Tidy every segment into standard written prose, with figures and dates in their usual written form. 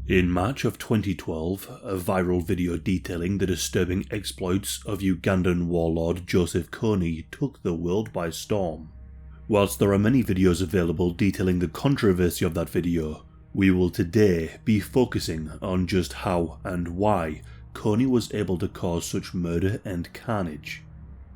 In March of 2012, a viral video detailing the disturbing exploits of Ugandan Warlord Josephy Kony took the world by storm. Whilst there are many videos available detailing the controversy of that video, we will today be focusing on just how and why Kony was able to cause such murder and carnage.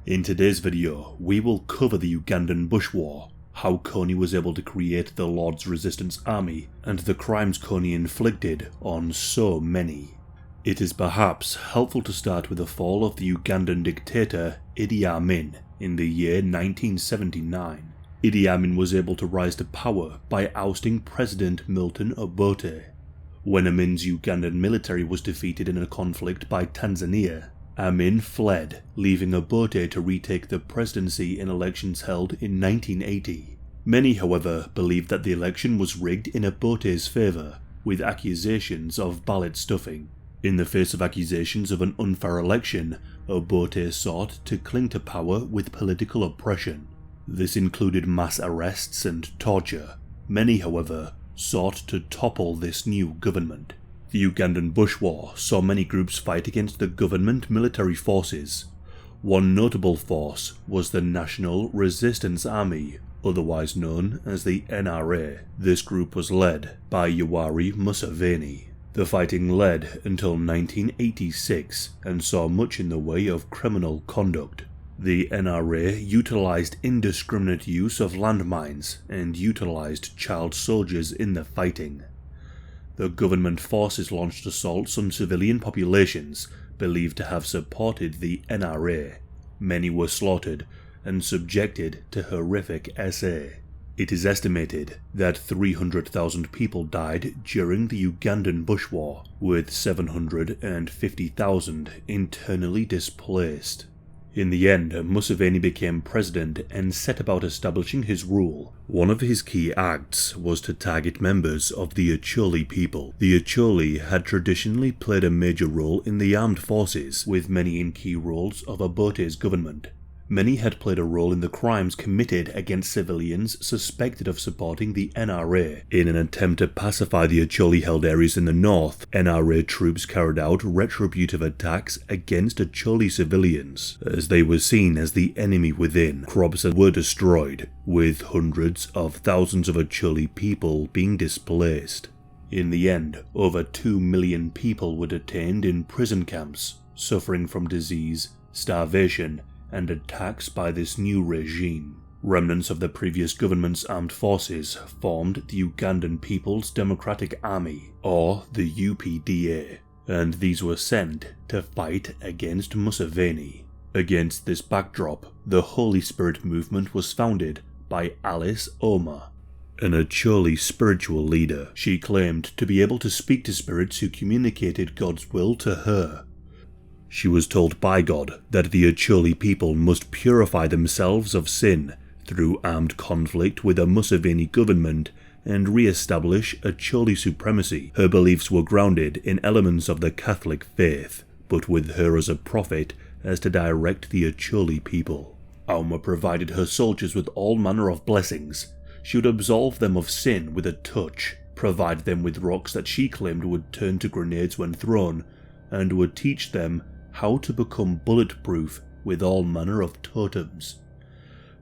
In today's video, we will cover the Ugandan Bush War, how Kony was able to create the Lord's Resistance Army, and the crimes Kony inflicted on so many. It is perhaps helpful to start with the fall of the Ugandan dictator Idi Amin in the year 1979. Idi Amin was able to rise to power by ousting President Milton Obote. When Amin's Ugandan military was defeated in a conflict by Tanzania, Amin fled, leaving Obote to retake the presidency in elections held in 1980. Many, however, believe that the election was rigged in Obote's favour, with accusations of ballot stuffing. In the face of accusations of an unfair election, Obote sought to cling to power with political oppression. This included mass arrests and torture. Many, however, sought to topple this new government. The Ugandan Bush War saw many groups fight against the government military forces. One notable force was the National Resistance Army, otherwise known as the NRA. This group was led by Yoweri Museveni. The fighting led until 1986 and saw much in the way of criminal conduct. The NRA utilised indiscriminate use of landmines and utilised child soldiers in the fighting. The government forces launched assaults on civilian populations believed to have supported the NRA. Many were slaughtered and subjected to horrific SA. It is estimated that 300,000 people died during the Ugandan Bush War, with 750,000 internally displaced. In the end, Museveni became president and set about establishing his rule. One of his key acts was to target members of the Acholi people. The Acholi had traditionally played a major role in the armed forces, with many in key roles of Obote's government. Many had played a role in the crimes committed against civilians suspected of supporting the NRA. In an attempt to pacify the Acholi-held areas in the north, NRA troops carried out retributive attacks against Acholi civilians, as they were seen as the enemy within. Crops were destroyed, with hundreds of thousands of Acholi people being displaced. In the end, over 2 million people were detained in prison camps, suffering from disease, starvation, and attacks by this new regime. Remnants of the previous government's armed forces formed the Ugandan People's Democratic Army, or the UPDA, and these were sent to fight against Museveni. Against this backdrop, the Holy Spirit movement was founded by Alice Ouma, an Acholi spiritual leader. She claimed to be able to speak to spirits who communicated God's will to her. She was told by God that the Acholi people must purify themselves of sin through armed conflict with a Museveni government and re-establish Acholi supremacy. Her beliefs were grounded in elements of the Catholic faith, but with her as a prophet as to direct the Acholi people. Ouma provided her soldiers with all manner of blessings. She would absolve them of sin with a touch, provide them with rocks that she claimed would turn to grenades when thrown, and would teach them how to become bulletproof with all manner of totems.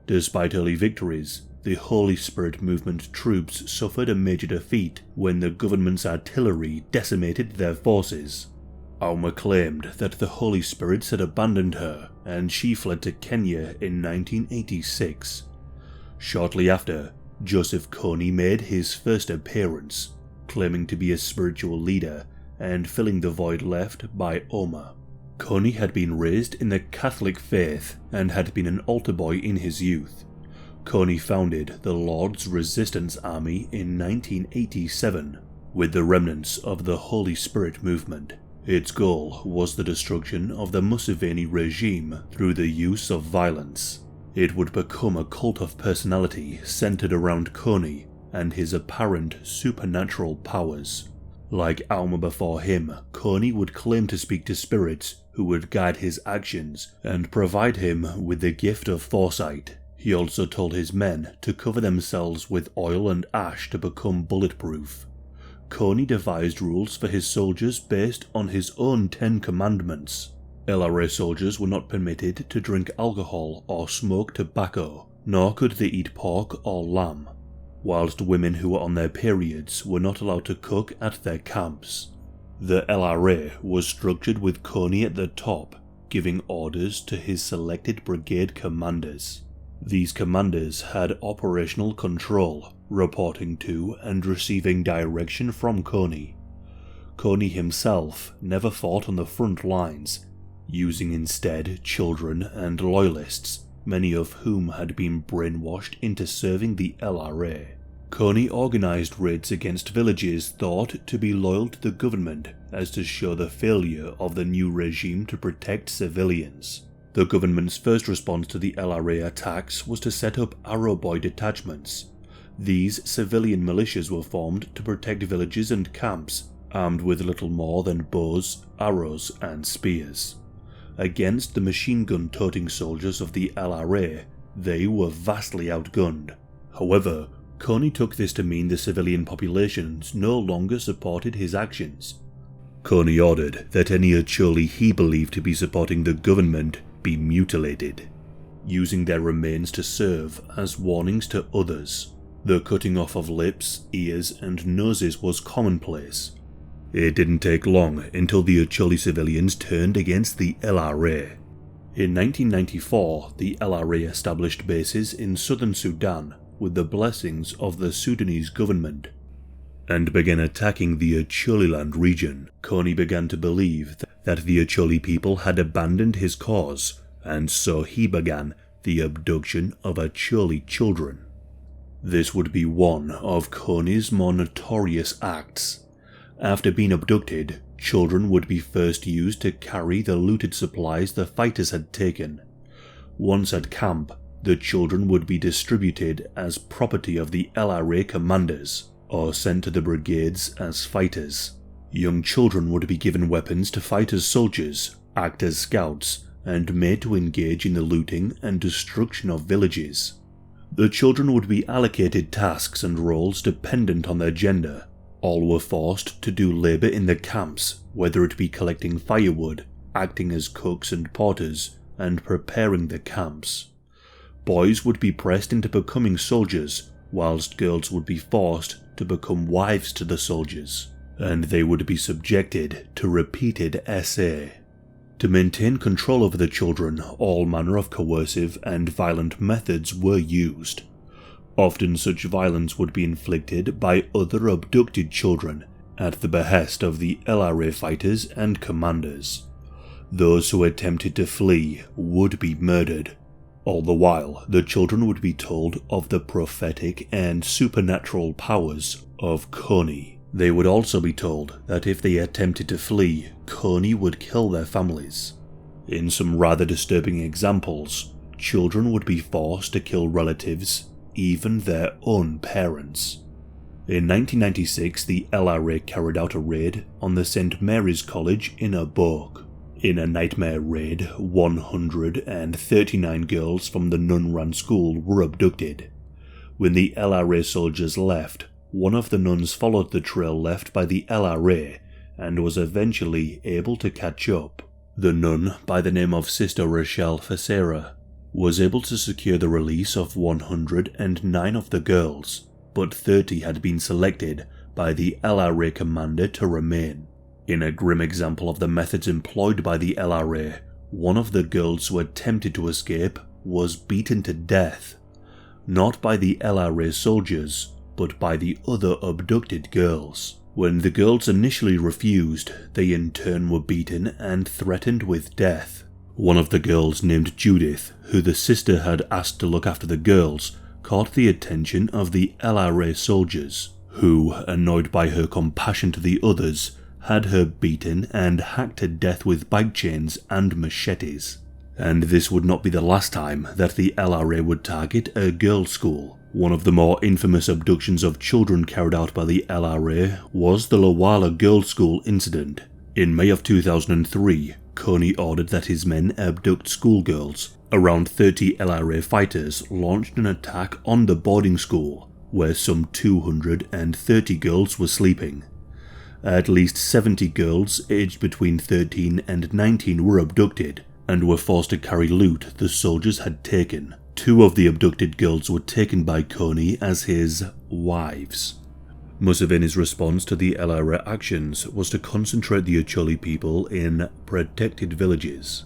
Despite early victories, the Holy Spirit movement troops suffered a major defeat when the government's artillery decimated their forces. Ouma claimed that the Holy Spirits had abandoned her, and she fled to Kenya in 1986. Shortly after, Josephy Kony made his first appearance, claiming to be a spiritual leader and filling the void left by Ouma. Kony had been raised in the Catholic faith and had been an altar boy in his youth. Kony founded the Lord's Resistance Army in 1987 with the remnants of the Holy Spirit movement. Its goal was the destruction of the Museveni regime through the use of violence. It would become a cult of personality centered around Kony and his apparent supernatural powers. Like Ouma before him, Kony would claim to speak to spirits who would guide his actions and provide him with the gift of foresight. He also told his men to cover themselves with oil and ash to become bulletproof. Kony devised rules for his soldiers based on his own 10 commandments. LRA soldiers were not permitted to drink alcohol or smoke tobacco, nor could they eat pork or lamb, whilst women who were on their periods were not allowed to cook at their camps. The LRA was structured with Kony at the top, giving orders to his selected brigade commanders. These commanders had operational control, reporting to and receiving direction from Kony. Kony himself never fought on the front lines, using instead children and loyalists, many of whom had been brainwashed into serving the LRA. Kony organised raids against villages thought to be loyal to the government as to show the failure of the new regime to protect civilians. The government's first response to the LRA attacks was to set up Arrow Boy detachments. These civilian militias were formed to protect villages and camps, armed with little more than bows, arrows and spears. Against the machine gun-toting soldiers of the LRA, they were vastly outgunned. However, Kony took this to mean the civilian populations no longer supported his actions. Kony ordered that any Acholi he believed to be supporting the government be mutilated, using their remains to serve as warnings to others. The cutting off of lips, ears and noses was commonplace. It didn't take long until the Acholi civilians turned against the LRA. In 1994, the LRA established bases in southern Sudan with the blessings of the Sudanese government, and began attacking the Acholiland region. Kony began to believe that the Acholi people had abandoned his cause, and so he began the abduction of Acholi children. This would be one of Kony's more notorious acts. After being abducted, children would be first used to carry the looted supplies the fighters had taken. Once at camp, the children would be distributed as property of the LRA commanders, or sent to the brigades as fighters. Young children would be given weapons to fight as soldiers, act as scouts, and made to engage in the looting and destruction of villages. The children would be allocated tasks and roles dependent on their gender. All were forced to do labour in the camps, whether it be collecting firewood, acting as cooks and porters, and preparing the camps. Boys would be pressed into becoming soldiers, whilst girls would be forced to become wives to the soldiers, and they would be subjected to repeated SA. To maintain control over the children, all manner of coercive and violent methods were used. Often such violence would be inflicted by other abducted children at the behest of the LRA fighters and commanders. Those who attempted to flee would be murdered. All the while, the children would be told of the prophetic and supernatural powers of Kony. They would also be told that if they attempted to flee, Kony would kill their families. In some rather disturbing examples, children would be forced to kill relatives, even their own parents. In 1996, the LRA carried out a raid on the St. Mary's College in Abok. In a nightmare raid, 139 girls from the nun-run school were abducted. When the LRA soldiers left, one of the nuns followed the trail left by the LRA and was eventually able to catch up. The nun, by the name of Sister Rochelle Facera, was able to secure the release of 109 of the girls, but 30 had been selected by the LRA commander to remain. In a grim example of the methods employed by the LRA, one of the girls who attempted to escape was beaten to death, not by the LRA soldiers, but by the other abducted girls. When the girls initially refused, they in turn were beaten and threatened with death. One of the girls, named Judith, who the sister had asked to look after the girls, caught the attention of the LRA soldiers, who, annoyed by her compassion to the others, had her beaten and hacked to death with bike chains and machetes. And this would not be the last time that the LRA would target a girls' school. One of the more infamous abductions of children carried out by the LRA was the Lawala Girls' School incident. In May of 2003, Kony ordered that his men abduct schoolgirls. Around 30 LRA fighters launched an attack on the boarding school, where some 230 girls were sleeping. At least 70 girls aged between 13 and 19 were abducted and were forced to carry loot the soldiers had taken. 2 of the abducted girls were taken by Kony as his wives. Museveni's response to the LRA actions was to concentrate the Acholi people in protected villages.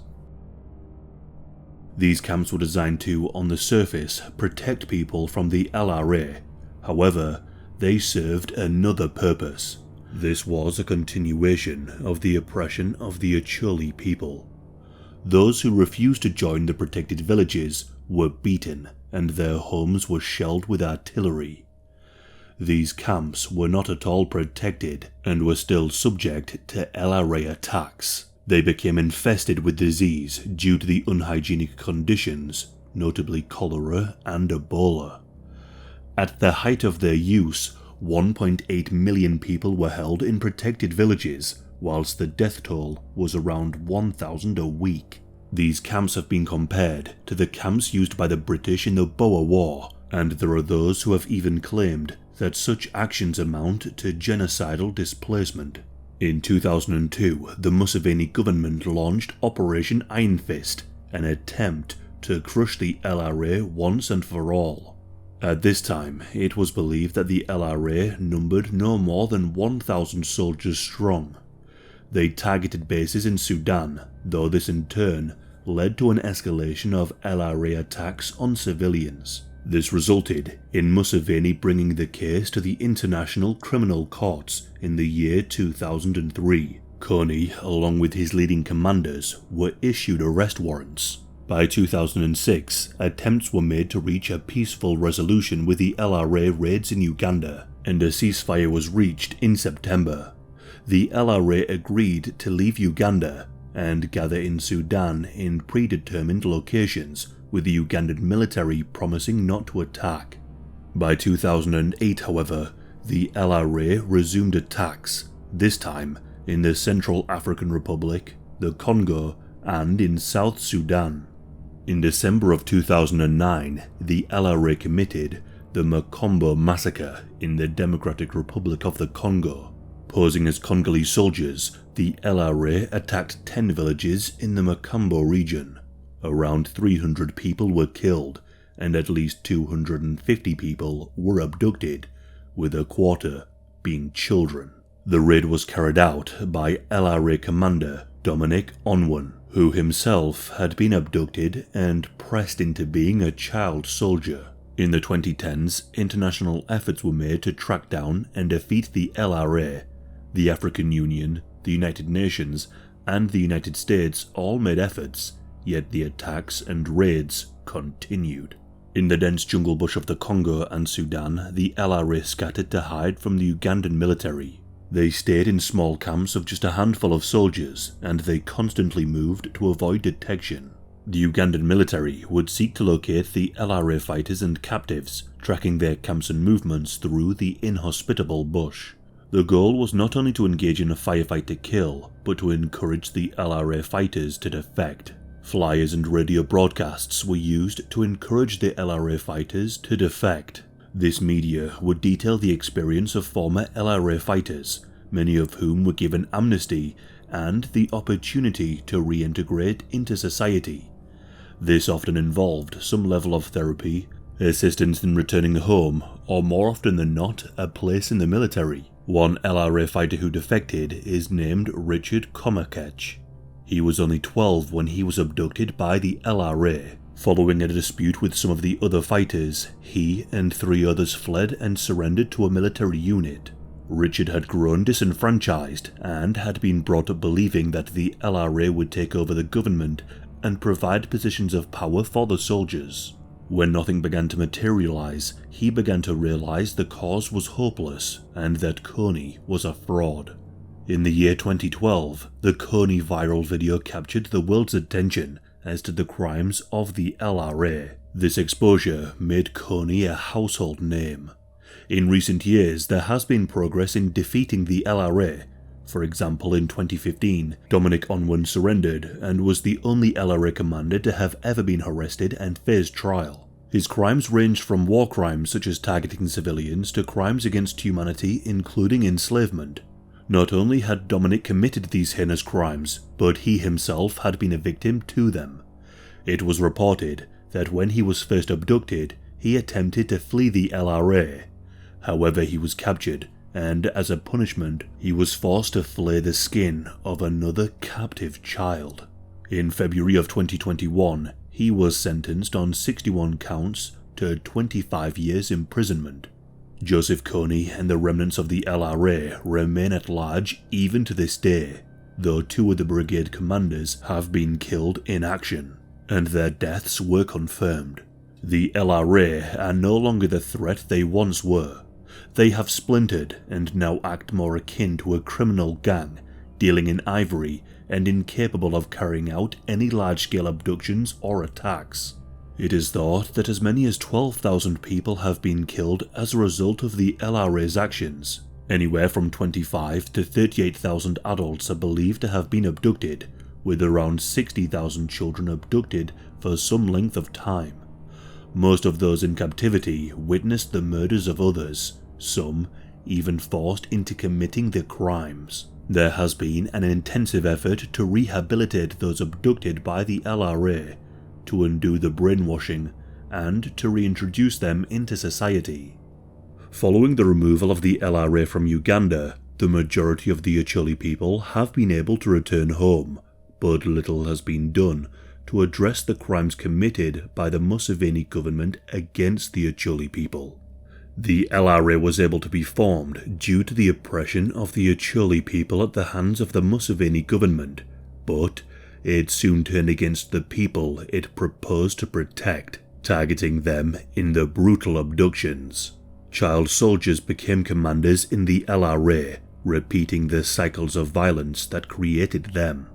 These camps were designed to, on the surface, protect people from the LRA. However, they served another purpose. This was a continuation of the oppression of the Acholi people. Those who refused to join the protected villages were beaten and their homes were shelled with artillery. These camps were not at all protected and were still subject to LRA attacks. They became infested with disease due to the unhygienic conditions, notably cholera and Ebola. At the height of their use, 1.8 million people were held in protected villages, whilst the death toll was around 1,000 a week. These camps have been compared to the camps used by the British in the Boer War, and there are those who have even claimed that such actions amount to genocidal displacement. In 2002, the Museveni government launched Operation Iron Fist, an attempt to crush the LRA once and for all. At this time, it was believed that the LRA numbered no more than 1,000 soldiers strong. They targeted bases in Sudan, though this in turn led to an escalation of LRA attacks on civilians. This resulted in Museveni bringing the case to the International Criminal Courts in the year 2003. Kony, along with his leading commanders, were issued arrest warrants. By 2006, attempts were made to reach a peaceful resolution with the LRA raids in Uganda, and a ceasefire was reached in September. The LRA agreed to leave Uganda and gather in Sudan in predetermined locations, with the Ugandan military promising not to attack. By 2008, however, the LRA resumed attacks, this time in the Central African Republic, the Congo, and in South Sudan. In December of 2009, the LRA committed the Makombo massacre in the Democratic Republic of the Congo. Posing as Congolese soldiers, the LRA attacked 10 villages in the Makombo region. Around 300 people were killed, and at least 250 people were abducted, with a quarter being children. The raid was carried out by LRA commander Dominic Onwun, who himself had been abducted and pressed into being a child soldier. In the 2010s, international efforts were made to track down and defeat the LRA. The African Union, the United Nations, and the United States all made efforts, yet the attacks and raids continued. In the dense jungle bush of the Congo and Sudan, the LRA scattered to hide from the Ugandan military. They stayed in small camps of just a handful of soldiers, and they constantly moved to avoid detection. The Ugandan military would seek to locate the LRA fighters and captives, tracking their camps and movements through the inhospitable bush. The goal was not only to engage in a firefight to kill, but to encourage the LRA fighters to defect. Flyers and radio broadcasts were used to encourage the LRA fighters to defect. This media would detail the experience of former LRA fighters, many of whom were given amnesty and the opportunity to reintegrate into society. This often involved some level of therapy, assistance in returning home, or more often than not, a place in the military. One LRA fighter who defected is named Richard Komakech. He was only 12 when he was abducted by the LRA. Following a dispute with some of the other fighters, he and 3 others fled and surrendered to a military unit. Richard had grown disenfranchised and had been brought up believing that the LRA would take over the government and provide positions of power for the soldiers. When nothing began to materialize, he began to realize the cause was hopeless and that Kony was a fraud. In the year 2012, the Kony viral video captured the world's attention as to the crimes of the LRA. This exposure made Kony a household name. In recent years, there has been progress in defeating the LRA. For example, in 2015, Dominic Onwun surrendered and was the only LRA commander to have ever been arrested and face trial. His crimes ranged from war crimes such as targeting civilians to crimes against humanity including enslavement. Not only had Dominic committed these heinous crimes, but he himself had been a victim to them. It was reported that when he was first abducted, he attempted to flee the LRA. However, he was captured, and as a punishment, he was forced to flay the skin of another captive child. In February of 2021, he was sentenced on 61 counts to 25 years imprisonment. Joseph Kony and the remnants of the LRA remain at large even to this day, though 2 of the brigade commanders have been killed in action, and their deaths were confirmed. The LRA are no longer the threat they once were. They have splintered and now act more akin to a criminal gang, dealing in ivory and incapable of carrying out any large-scale abductions or attacks. It is thought that as many as 12,000 people have been killed as a result of the LRA's actions. Anywhere from 25 to 38,000 adults are believed to have been abducted, with around 60,000 children abducted for some length of time. Most of those in captivity witnessed the murders of others, some even forced into committing the crimes. There has been an intensive effort to rehabilitate those abducted by the LRA, to undo the brainwashing, and to reintroduce them into society. Following the removal of the LRA from Uganda, the majority of the Acholi people have been able to return home, but little has been done to address the crimes committed by the Museveni government against the Acholi people. The LRA was able to be formed due to the oppression of the Acholi people at the hands of the Museveni government, but it soon turned against the people it proposed to protect, targeting them in the brutal abductions. Child soldiers became commanders in the LRA, repeating the cycles of violence that created them.